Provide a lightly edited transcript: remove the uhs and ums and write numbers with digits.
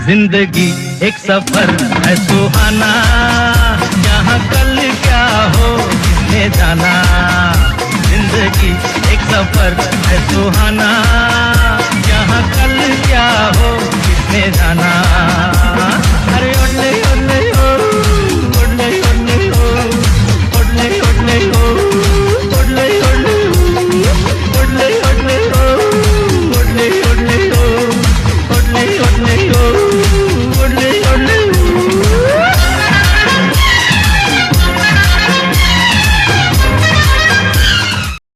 जिंदगी एक सफर है सुहाना, यहाँ कल क्या हो किसने जाना। जिंदगी एक सफर है सुहाना, यहाँ कल क्या हो किसने जाना। अरे ओले ओले